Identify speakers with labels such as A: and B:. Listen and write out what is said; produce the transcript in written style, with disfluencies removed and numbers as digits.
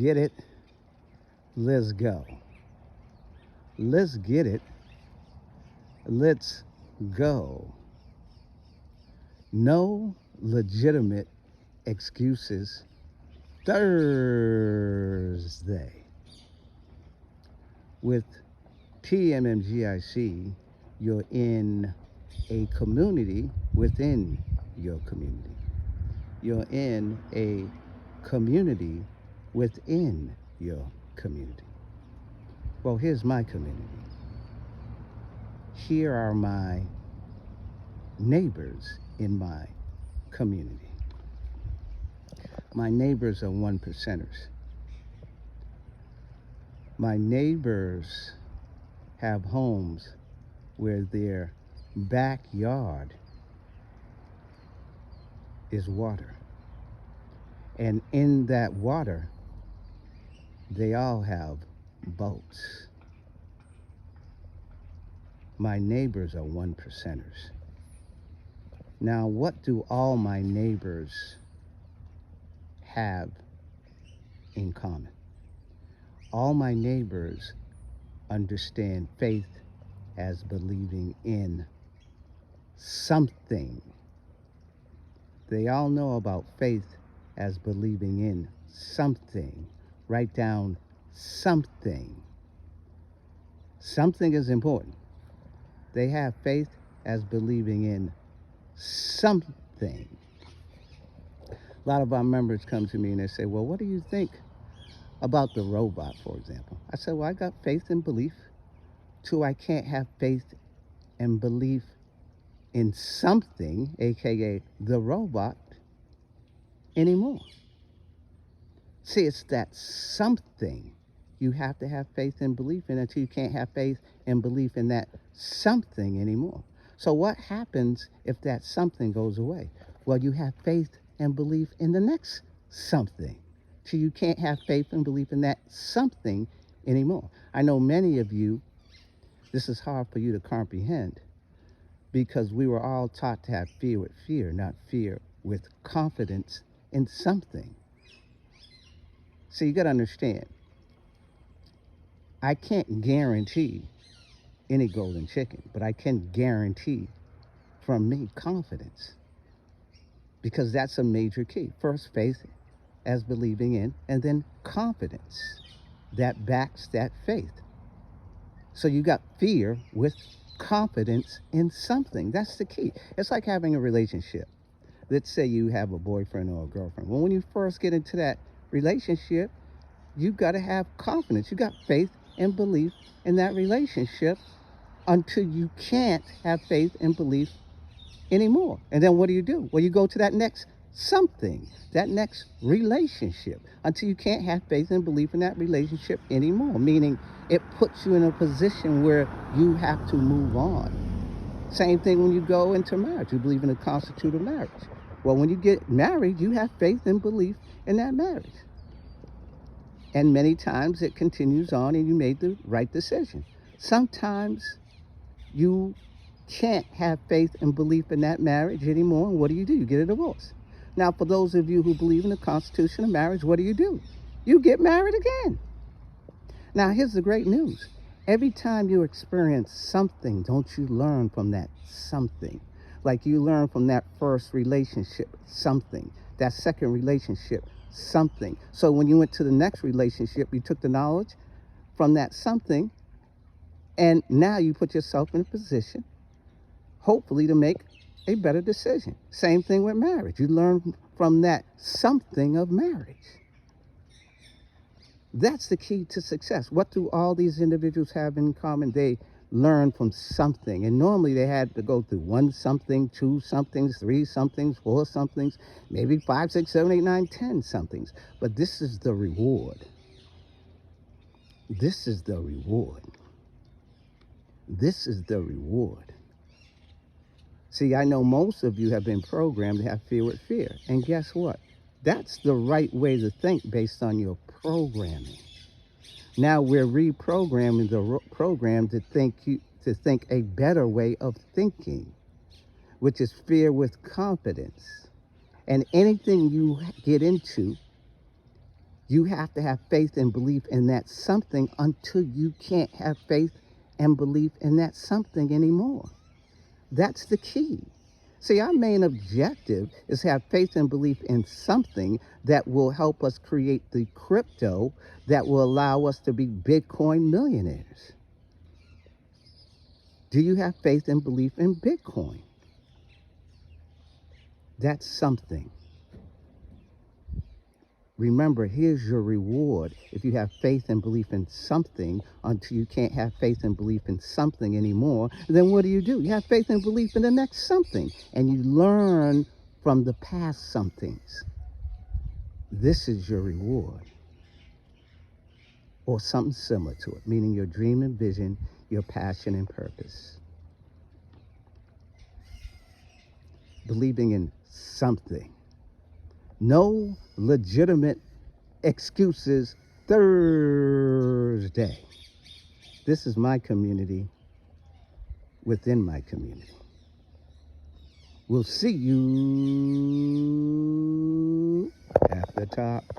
A: Get it? Let's go. Let's get it. Let's go. No legitimate excuses Thursday. With TMMGIC, you're in a community within your community. You're in a community within your community. Well, here's my community. Here are my neighbors in my community. My neighbors are one percenters. My neighbors have homes where their backyard is water. And in that water, they all have boats. My neighbors are one percenters. Now, what do all my neighbors have in common? All my neighbors understand faith as believing in something. They all know about faith as believing in something. Write down something. Something is important. They have faith as believing in something. A lot of our members come to me and they say, well, what do you think about the robot, for example? I said, well, I got faith and belief. Two, I can't have faith and belief in something, aka the robot, anymore. See, it's that something you have to have faith and belief in until you can't have faith and belief in that something anymore. So what happens if that something goes away? Well, you have faith and belief in the next something. So you can't have faith and belief in that something anymore. I know many of you, this is hard for you to comprehend because we were all taught to have fear with fear, not fear with confidence in something. So you got to understand, I can't guarantee any golden chicken, but I can guarantee from me confidence because that's a major key. First, faith as believing in, and then confidence that backs that faith. So you got fear with confidence in something. That's the key. It's like having a relationship. Let's say you have a boyfriend or a girlfriend. Well, when you first get into that relationship, you got to have confidence. You got faith and belief in that relationship until you can't have faith and belief anymore. And then what do? Well, you go to that next something, that next relationship, until you can't have faith and belief in that relationship anymore, meaning it puts you in a position where you have to move on. Same thing when you go into marriage. You believe in the constitute of marriage. Well, when you get married, you have faith and belief in that marriage. And many times it continues on and you made the right decision. Sometimes you can't have faith and belief in that marriage anymore. And what do? You get a divorce. Now, for those of you who believe in the constitution of marriage, what do? You get married again. Now, here's the great news. Every time you experience something, don't you learn from that something? Like you learn from that first relationship, something. That second relationship, something. So when you went to the next relationship, you took the knowledge from that something, and now you put yourself in a position, hopefully, to make a better decision. Same thing with marriage. You learn from that something of marriage. That's the key to success. What do all these individuals have in common? They learn from something. And normally they had to go through one something, two somethings, three somethings, four somethings, maybe 5, 6, 7, 8, 9, 10 somethings. But this is the reward. This is the reward. This is the reward. See, I know most of you have been programmed to have fear with fear. And guess what? That's the right way to think based on your programming. Now we're reprogramming the program to think a better way of thinking, which is fear with confidence. And anything you get into, You have to have faith and belief in that something until you can't have faith and belief in that something anymore. That's the key. See, our main objective is have faith and belief in something that will help us create the crypto that will allow us to be Bitcoin millionaires. Do you have faith and belief in Bitcoin? That's something. Remember, here's your reward. If you have faith and belief in something until you can't have faith and belief in something anymore, then what do? You have faith and belief in the next something, and you learn from the past somethings. This is your reward, or something similar to it, meaning your dream and vision, your passion and purpose. Believing in something. No legitimate excuses Thursday. This is my community within my community. We'll see you at the top.